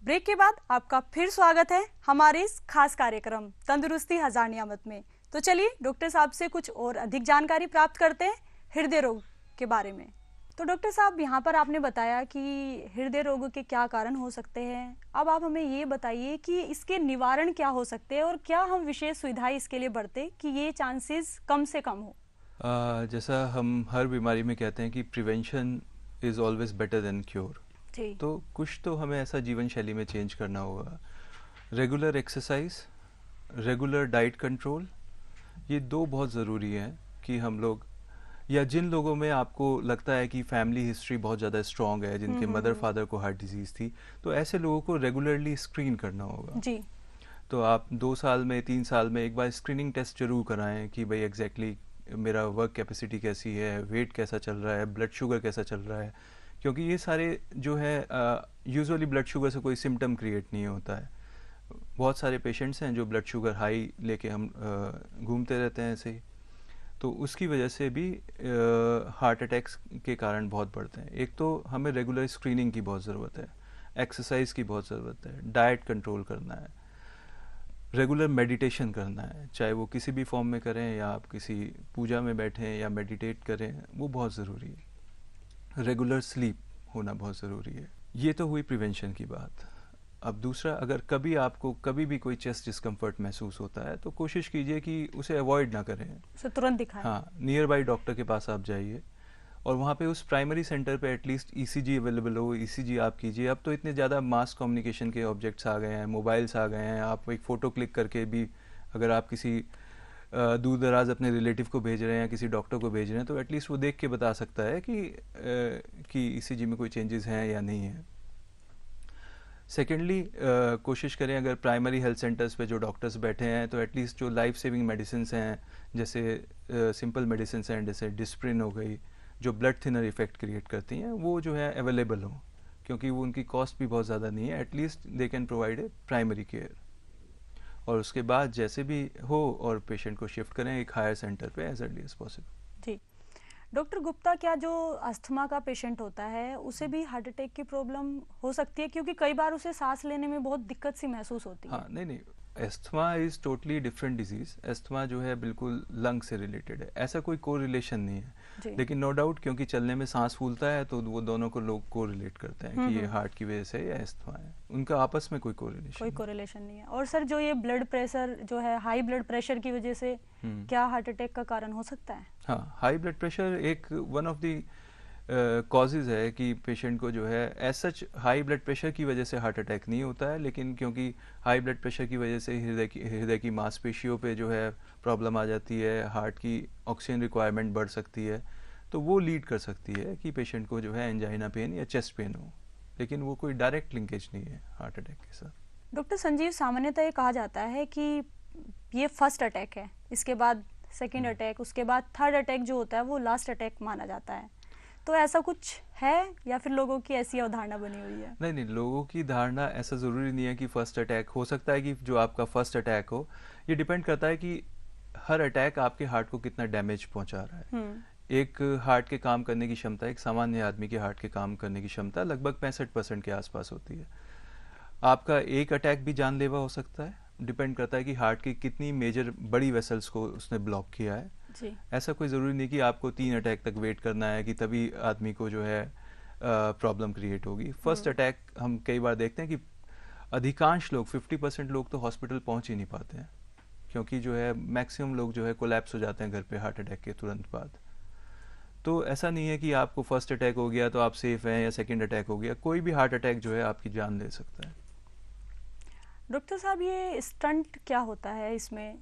Break के बाद आपका फिर स्वागत है हमारे इस खास कार्यक्रम तंदुरुस्ती हजार नियामत में। तो चलिए डॉक्टर साहब से कुछ और अधिक जानकारी प्राप्त करते हैं हृदय रोग के बारे में। तो डॉक्टर साहब, यहाँ पर आपने बताया कि हृदय रोग के क्या कारण हो सकते हैं। अब आप हमें ये बताइए कि इसके निवारण क्या हो सकते हैं और क्या हम विशेष सुविधाएं इसके लिए बरतें कि ये चांसेस कम से कम हो। जैसा हम हर बीमारी में कहते हैं कि prevention is always better than cure. तो कुछ तो हमें ऐसा जीवन शैली में चेंज करना होगा। Regular exercise, regular diet control, ये दो बहुत ज़रूरी हैं कि हम लोग, या जिन लोगों में आपको लगता है कि फैमिली हिस्ट्री बहुत ज़्यादा स्ट्रॉन्ग है, जिनके मदर फादर को हार्ट डिजीज़ थी, तो ऐसे लोगों को रेगुलरली स्क्रीन करना होगा जी। तो आप 2 साल में 3 साल में एक बार स्क्रीनिंग टेस्ट जरूर कराएं कि भाई एग्जैक्टली मेरा वर्क कैपेसिटी कैसी है, वेट कैसा चल रहा है, ब्लड शुगर कैसा चल रहा है, क्योंकि ये सारे जो है यूजुअली ब्लड शुगर से कोई सिम्टम क्रिएट नहीं होता है। बहुत सारे पेशेंट्स हैं जो ब्लड शुगर हाई लेके हम घूमते रहते हैं ऐसे ही, तो उसकी वजह से भी हार्ट अटैक्स के कारण बहुत बढ़ते हैं। एक तो हमें रेगुलर स्क्रीनिंग की बहुत ज़रूरत है, एक्सरसाइज की बहुत ज़रूरत है, डाइट कंट्रोल करना है, रेगुलर मेडिटेशन करना है, चाहे वो किसी भी फॉर्म में करें या आप किसी पूजा में बैठें या मेडिटेट करें, वो बहुत ज़रूरी है। रेगुलर स्लीप होना बहुत ज़रूरी है। ये तो हुई प्रिवेंशन की बात। अब दूसरा, अगर कभी आपको कभी भी कोई चेस्ट डिस्कम्फर्ट महसूस होता है तो कोशिश कीजिए कि उसे अवॉइड ना करें, उसे तुरंत दिखाएं। हाँ, नियर बाई डॉक्टर के पास आप जाइए और वहाँ पे उस प्राइमरी सेंटर पे एटलीस्ट ईसीजी अवेलेबल हो, ईसीजी आप कीजिए। अब तो इतने ज़्यादा मास कम्युनिकेशन के ऑब्जेक्ट्स आ गए हैं, मोबाइल्स आ गए हैं, आप एक फ़ोटो क्लिक करके भी अगर आप किसी दूर दराज अपने रिलेटिव को भेज रहे हैं या किसी डॉक्टर को भेज रहे हैं तो एटलीस्ट वो देख के बता सकता है कि ईसीजी में कोई चेंजेस हैं या नहीं है। सेकेंडली, कोशिश करें अगर प्राइमरी हेल्थ सेंटर्स पे जो डॉक्टर्स बैठे हैं तो एटलीस्ट जो लाइफ सेविंग मेडिसिन हैं, जैसे सिंपल मेडिसिन हैं जैसे डिस्प्रिन हो गई, जो ब्लड थिनर इफेक्ट क्रिएट करती हैं, वो जो है अवेलेबल हो, क्योंकि वो उनकी कॉस्ट भी बहुत ज़्यादा नहीं है। At least they can provide a primary care, और उसके बाद जैसे भी हो और पेशेंट को शिफ्ट करें एक हायर सेंटर पे एज अर्ली एज पॉसिबल। जी डॉक्टर गुप्ता, क्या जो अस्थमा का पेशेंट होता है उसे भी हार्ट अटैक की प्रॉब्लम हो सकती है? क्योंकि कई बार उसे सांस लेने में बहुत दिक्कत सी महसूस होती है। हाँ, नहीं, asthma is totally different disease. Asthma जो है बिल्कुल लंग से रिलेटेड है, ऐसा कोई को रिलेशन नहीं है। लेकिन नो डाउट क्योंकि चलने में सांस फूलता है तो वो दोनों को लोग को रिलेट करते हैं कि ये हार्ट की वजह से या एस्थमा है। उनका आपस में कोई कोरिलेशन नहीं है। और सर, जो ये ब्लड प्रेशर जो है, हाई ब्लड प्रेशर की वजह से क्या हार्ट अटैक का कारण हो सकता है? हाँ, हाई ब्लड प्रेशर एक वन ऑफ दी कॉजेज़ है कि पेशेंट को जो है as such high blood pressure की वजह से हार्ट अटैक नहीं होता है, लेकिन क्योंकि हाई ब्लड प्रेशर की वजह से हृदय की मांसपेशियों पे जो है प्रॉब्लम आ जाती है, हार्ट की ऑक्सीजन रिक्वायरमेंट बढ़ सकती है, तो वो लीड कर सकती है कि पेशेंट को जो है एंजाइना पेन या चेस्ट पेन हो, लेकिन वो कोई डायरेक्ट लिंकेज नहीं है हार्ट अटैक के साथ। डॉक्टर संजीव, सामान्यतः ये कहा जाता है कि ये फर्स्ट अटैक है, इसके बाद सेकेंड अटैक, उसके बाद थर्ड अटैक जो होता है वो लास्ट अटैक माना जाता है। तो ऐसा कुछ है या फिर लोगों की ऐसी अवधारणा बनी हुई है? नहीं, लोगों की धारणा, ऐसा ज़रूरी नहीं है कि फर्स्ट अटैक हो सकता है कि जो आपका फर्स्ट अटैक हो, ये डिपेंड करता है कि हर अटैक आपके हार्ट को कितना डैमेज पहुंचा रहा है। एक हार्ट के काम करने की क्षमता, एक सामान्य आदमी के हार्ट के काम करने की क्षमता लगभग 65% के आसपास होती है। आपका एक अटैक भी जानलेवा हो सकता है, डिपेंड करता है कि हार्ट की कितनी मेजर बड़ी वेसल्स को उसने ब्लॉक किया है जी। ऐसा कोई ज़रूरी नहीं कि आपको 3 अटैक तक वेट करना है कि तभी आदमी को जो है प्रॉब्लम क्रिएट होगी। फर्स्ट अटैक हम कई बार देखते हैं कि अधिकांश लोग 50% लोग तो हॉस्पिटल पहुंच ही नहीं पाते हैं, क्योंकि जो है मैक्सिमम लोग जो है कोलैप्स हो जाते हैं घर पे हार्ट अटैक के तुरंत बाद। तो ऐसा नहीं है कि आपको फर्स्ट अटैक हो गया तो आप सेफ हैं, या सेकेंड अटैक हो गया, कोई भी हार्ट अटैक जो है आपकी जान ले सकता है। डॉक्टर साहब, ये स्टंट क्या होता है इसमें?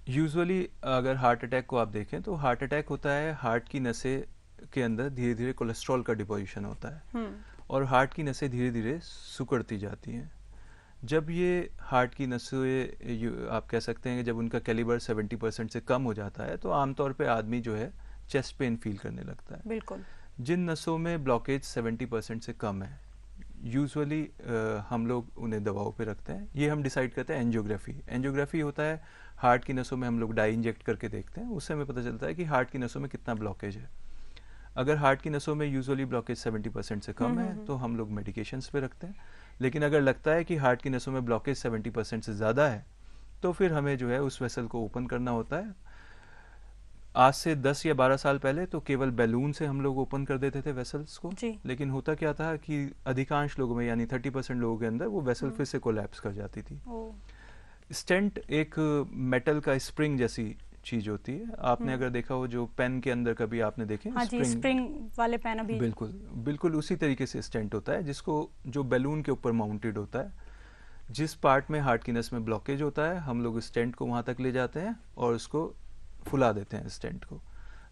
यूजुअली अगर हार्ट अटैक को आप देखें तो हार्ट अटैक होता है नसें की नसें के अंदर धीरे धीरे कोलेस्ट्रॉल का डिपोजिशन होता है और हार्ट की नसें धीरे धीरे सिकुड़ती जाती हैं। जब ये हार्ट की नसें, आप कह सकते हैं कि जब उनका कैलिबर 70% से कम हो जाता है तो आमतौर पे आदमी जो है चेस्ट पेन फील करने लगता है। बिल्कुल। जिन नसों में ब्लॉकेज 70% से कम है, यूजुअली हम लोग उन्हें दबाव पे रखते हैं। ये हम डिसाइड करते हैं एंजियोग्राफी होता है, हार्ट की नसों में हम लोग डाई इंजेक्ट करके देखते हैं, उससे हमें पता चलता है कि हार्ट की नसों में कितना ब्लॉकेज है। अगर हार्ट की नसों में यूजुअली ब्लॉकेज 70% से कम है तो हम लोग मेडिकेशंस पे रखते हैं। लेकिन अगर लगता है कि हार्ट की नसों में ब्लॉकेज 70% से ज़्यादा है तो फिर हमें जो है उस वेसल को ओपन करना होता है। आज से 10 या 12 साल पहले तो केवल बैलून से हम लोग ओपन कर देते थे वेसल्स को, लेकिन होता क्या था कि अधिकांश लोगों में यानी 30% लोगों के अंदर वो वेसल फिर से कोलैप्स कर जाती थी। स्टेंट एक मेटल का स्प्रिंग जैसी चीज होती है, आपने अगर देखा हो जो पेन के अंदर कभी आपने देखे हाँ स्प्रिंग वाले पेन अभी बिल्कुल बिल्कुल उसी तरीके से स्टेंट होता है, जिसको जो बैलून के ऊपर माउंटेड होता है। जिस पार्ट में हार्ट की नस में ब्लॉकेज होता है हम लोग स्टेंट को वहां तक ले जाते हैं और उसको फुला देते हैं स्टेंट को,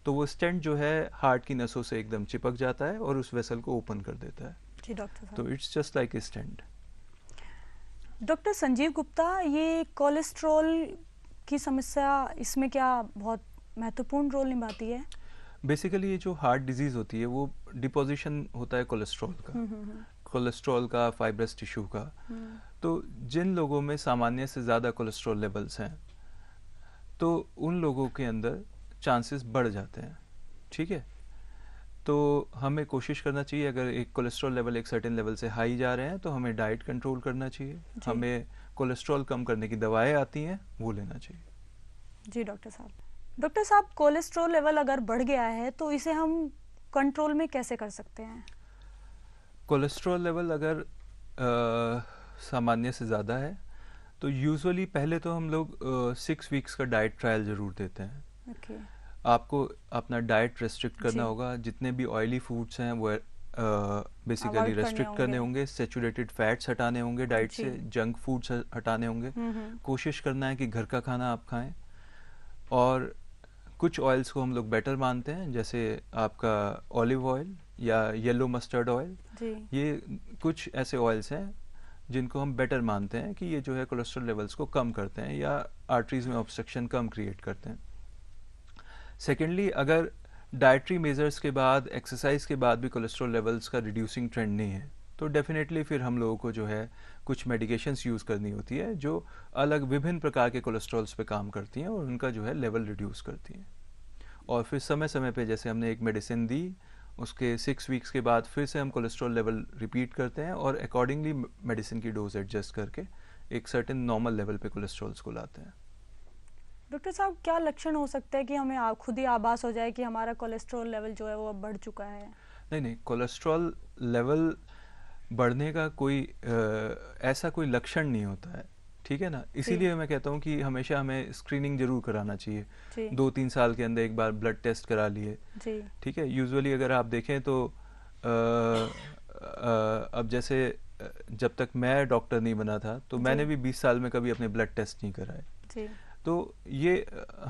तो वो स्टेंट जो है हार्ट की नसों से एकदम चिपक जाता है और उस वेसल को ओपन कर देता है। जी डॉक्टर साहब, तो it's just like a stent. Doctor Sanjeev Gupta, ये कोलेस्ट्रॉल की समस्या इसमें क्या बहुत महत्वपूर्ण रोल निभाती है? बेसिकली ये जो हार्ट डिजीज होती है वो डिपोजिशन होता है कोलेस्ट्रॉल का, कोलेस्ट्रॉल का, फाइब्रस टिश्यू का। तो जिन लोगों में सामान्य से ज़्यादा कोलेस्ट्रॉल लेवल्स हैं तो उन लोगों के अंदर चांसेस बढ़ जाते हैं, ठीक है। तो हमें कोशिश करना चाहिए, अगर एक कोलेस्ट्रॉल लेवल एक सर्टेन लेवल से हाई जा रहे हैं तो हमें डाइट कंट्रोल करना चाहिए, हमें कोलेस्ट्रॉल कम करने की दवाएं आती हैं वो लेना चाहिए। जी डॉक्टर साहब, कोलेस्ट्रॉल लेवल अगर बढ़ गया है तो इसे हम कंट्रोल में कैसे कर सकते हैं? कोलेस्ट्रॉल लेवल अगर सामान्य से ज़्यादा है तो यूजुअली पहले तो हम लोग 6 वीक्स का डाइट ट्रायल ज़रूर देते हैं। आपको अपना डाइट रेस्ट्रिक्ट करना होगा, जितने भी ऑयली फूड्स हैं वो बेसिकली रेस्ट्रिक्ट करने होंगे, सैचुरेटेड फैट्स हटाने होंगे डाइट से, जंक फूड्स हटाने होंगे। कोशिश करना है कि घर का खाना आप खाएं, और कुछ ऑयल्स को हम लोग बेटर मानते हैं, जैसे आपका ऑलिव ऑयल या येलो मस्टर्ड ऑयल, ये कुछ ऐसे ऑयल्स हैं जिनको हम बेटर मानते हैं कि ये जो है कोलेस्ट्रॉल लेवल्स को कम करते हैं या आर्टरीज में ऑब्स्ट्रक्शन कम क्रिएट करते हैं। सेकेंडली, अगर डाइटरी मेजर्स के बाद, एक्सरसाइज के बाद भी कोलेस्ट्रॉल लेवल्स का रिड्यूसिंग ट्रेंड नहीं है तो डेफिनेटली फिर हम लोगों को जो है कुछ मेडिकेशंस यूज़ करनी होती है जो अलग विभिन्न प्रकार के कोलेस्ट्रॉल्स पे काम करती हैं और उनका जो है लेवल रिड्यूस करती हैं। और फिर समय समय पे जैसे हमने एक मेडिसिन दी, उसके 6 वीक्स के बाद फिर से हम कोलेस्ट्रॉल लेवल रिपीट करते हैं और अकॉर्डिंगली मेडिसिन की डोज एडजस्ट करके एक सर्टेन नॉर्मल लेवल पे कोलेस्ट्रॉल्स को लाते हैं। डॉक्टर साहब, क्या लक्षण हो सकता है कि हमें खुद ही आभास हो जाए कि हमारा कोलेस्ट्रॉल लेवल जो है वो अब बढ़ चुका है? नहीं, कोलेस्ट्रॉल लेवल बढ़ने का कोई ऐसा कोई लक्षण नहीं होता है, ठीक है ना। इसीलिए मैं कहता हूँ कि हमेशा हमें स्क्रीनिंग जरूर कराना चाहिए। 2-3 साल के अंदर एक बार ब्लड टेस्ट करा लिए, ठीक है। यूजुअली अगर आप देखें तो अब जैसे जब तक मैं डॉक्टर नहीं बना था तो मैंने भी 20 साल में कभी अपने ब्लड टेस्ट नहीं कराए। तो ये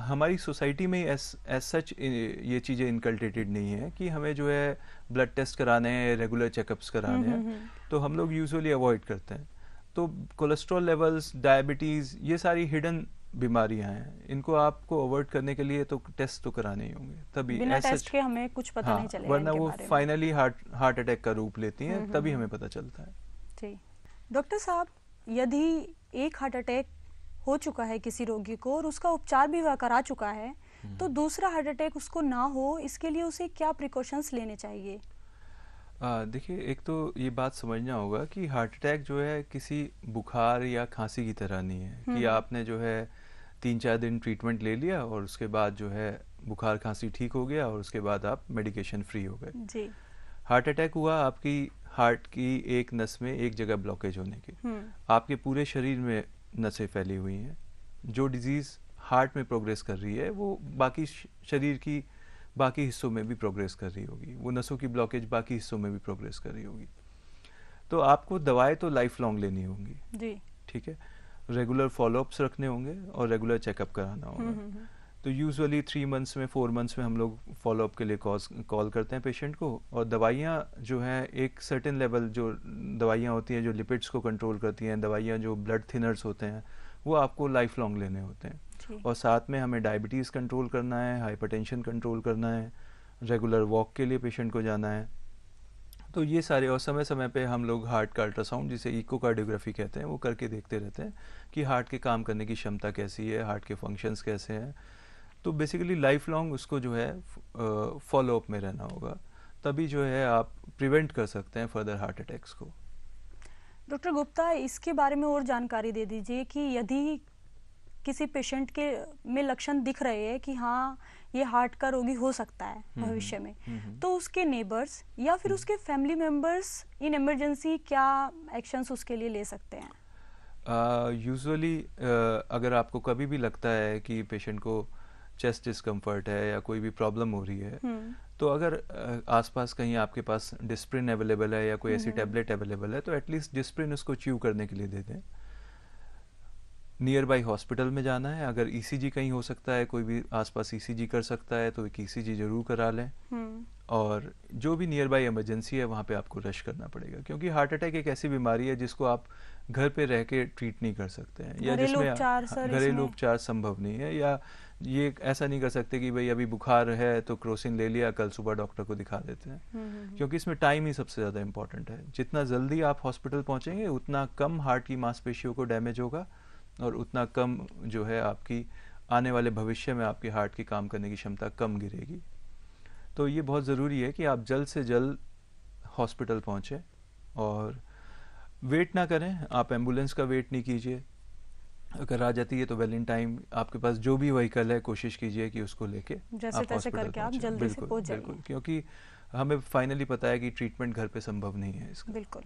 हमारी सोसाइटी में एज सच ये चीज़ें इनकल्टेटेड नहीं है कि हमें जो है ब्लड टेस्ट कराने हैं, रेगुलर चेकअप्स कराने हैं, तो हम लोग यूजुअली अवॉइड करते हैं। तो कोलेस्ट्रॉल लेवल्स, डायबिटीज़, ये सारी हिडन बीमारियां हैं, इनको आपको अवॉइड करने के लिए तो टेस्ट तो कराने ही होंगे, तभी बिना टेस्ट के हमें कुछ पता नहीं चलेगा, वरना वो फाइनली हार्ट अटैक का रूप लेती हैं, तभी हमें पता चलता है। जी डॉक्टर साहब, यदि एक हार्ट अटैक हो चुका है किसी रोगी को और उसका उपचार भी वह करा चुका है, तो दूसरा हार्ट अटैक उसको ना हो इसके लिए उसे क्या प्रिकॉशंस लेने चाहिए? देखिए, एक तो ये बात समझना होगा कि हार्ट अटैक जो है किसी बुखार या खांसी की तरह नहीं है कि आपने जो है 3-4 दिन ट्रीटमेंट ले लिया और उसके बाद जो है बुखार खांसी ठीक हो गया और उसके बाद आप मेडिकेशन फ्री हो गए। हार्ट अटैक हुआ आपकी हार्ट की एक नस में एक जगह ब्लॉकेज होने की, आपके पूरे शरीर में नसें फैली हुई हैं। जो डिजीज़ हार्ट में प्रोग्रेस कर रही है वो बाकी शरीर की बाकी हिस्सों में भी प्रोग्रेस कर रही होगी, वो नसों की ब्लॉकेज बाकी हिस्सों में भी प्रोग्रेस कर रही होगी। तो आपको दवाएं तो लाइफ लॉन्ग लेनी होंगी जी, ठीक है। रेगुलर फॉलोअप्स रखने होंगे और रेगुलर चेकअप कराना होगा। तो यूजुअली 3 मंथ्स में, 4 मंथ्स में हम लोग फॉलोअप के लिए कॉल करते हैं पेशेंट को। और दवाइयाँ जो हैं एक सर्टेन लेवल, जो दवाइयाँ होती हैं जो लिपिड्स को कंट्रोल करती हैं, दवाइयाँ जो ब्लड थिनर्स होते हैं, वो आपको लाइफ लॉन्ग लेने होते हैं। और साथ में हमें डायबिटीज़ कंट्रोल करना है, हाइपरटेंशन कंट्रोल करना है, रेगुलर वॉक के लिए पेशेंट को जाना है। तो ये सारे, और समय समय पे हम लोग हार्ट का अल्ट्रासाउंड, जिसे इकोकार्डियोग्राफी कहते हैं, वो करके देखते रहते हैं कि हार्ट के काम करने की क्षमता कैसी है, हार्ट के फंक्शंस कैसे हैं। तो बेसिकली लाइफ लॉन्ग उसको जो है फॉलोअप में रहना होगा, तभी जो है आप प्रिवेंट कर सकते हैं फर्दर हार्ट अटैक्स को। डॉक्टर गुप्ता, इसके बारे में और जानकारी दे दीजिए कि यदि किसी पेशेंट के में लक्षण दिख रहे हैं कि हाँ ये हार्ट का रोगी हो सकता है भविष्य में, तो उसके नेबर्स या फिर उसके फैमिली मेंबर्स इन इमरजेंसी क्या एक्शंस उसके लिए ले सकते हैं? यूजुअली अगर आपको कभी भी लगता है कि पेशेंट को चेस्ट डिस्कम्फर्ट है या कोई भी प्रॉब्लम हो रही है, तो अगर आसपास कहीं आपके पास डिस्प्रिन अवेलेबल है या कोई ऐसी टैबलेट अवेलेबल है, तो एटलीस्ट डिस्प्रिन उसको च्यू करने के लिए दे दें। नियर बाई हॉस्पिटल में जाना है, अगर ईसीजी कहीं हो सकता है, कोई भी आसपास ईसीजी कर सकता है तो एक ईसीजी जरूर करा लें। और जो भी नियर बाई इमरजेंसी है वहाँ पे आपको रश करना पड़ेगा, क्योंकि हार्ट अटैक एक ऐसी बीमारी है जिसको आप घर पे रह के ट्रीट नहीं कर सकते हैं, या जिसमें घरेलू उपचार संभव नहीं है, या ये ऐसा नहीं कर सकते कि भाई अभी बुखार है तो क्रोसिन ले लिया, कल सुबह डॉक्टर को दिखा देते हैं। क्योंकि इसमें टाइम ही सबसे ज़्यादा इम्पोर्टेंट है। जितना जल्दी आप हॉस्पिटल पहुँचेंगे उतना कम हार्ट की मांसपेशियों को डैमेज होगा और उतना कम जो है आपकी आने वाले भविष्य में आपके हार्ट की काम करने की क्षमता कम गिरेगी। तो ये बहुत ज़रूरी है कि आप जल्द से जल्द हॉस्पिटल पहुँचें और वेट ना करें। आप एम्बुलेंस का वेट नहीं कीजिए, अगर आ जाती है तो वेल इन टाइम आपके पास जो भी व्हीकल है कोशिश कीजिए कि उसको लेके जैसे तैसे करके आप जल्दी से पहुंच जाइए। बिल्कुल, क्योंकि हमें फाइनली पता है कि ट्रीटमेंट घर पे संभव नहीं है इसका। बिल्कुल।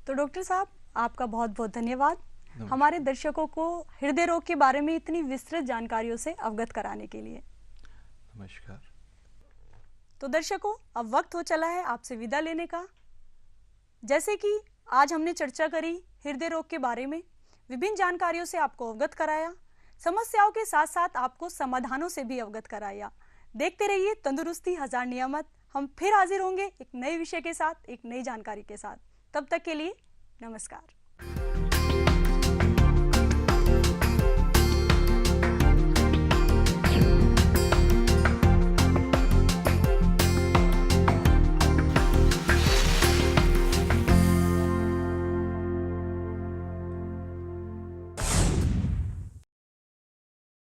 तो डॉक्टर साहब, आपका बहुत बहुत धन्यवाद हमारे दर्शकों को हृदय रोग के बारे में इतनी विस्तृत जानकारियों से अवगत कराने के लिए। नमस्कार। तो दर्शकों, अब वक्त हो चला है आपसे विदा लेने का। जैसे कि आज हमने चर्चा करी हृदय रोग के बारे में, विभिन्न जानकारियों से आपको अवगत कराया, समस्याओं के साथ साथ आपको समाधानों से भी अवगत कराया। देखते रहिए तंदुरुस्ती हजार नियामत। हम फिर हाजिर होंगे एक नए विषय के साथ, एक नई जानकारी के साथ। तब तक के लिए नमस्कार।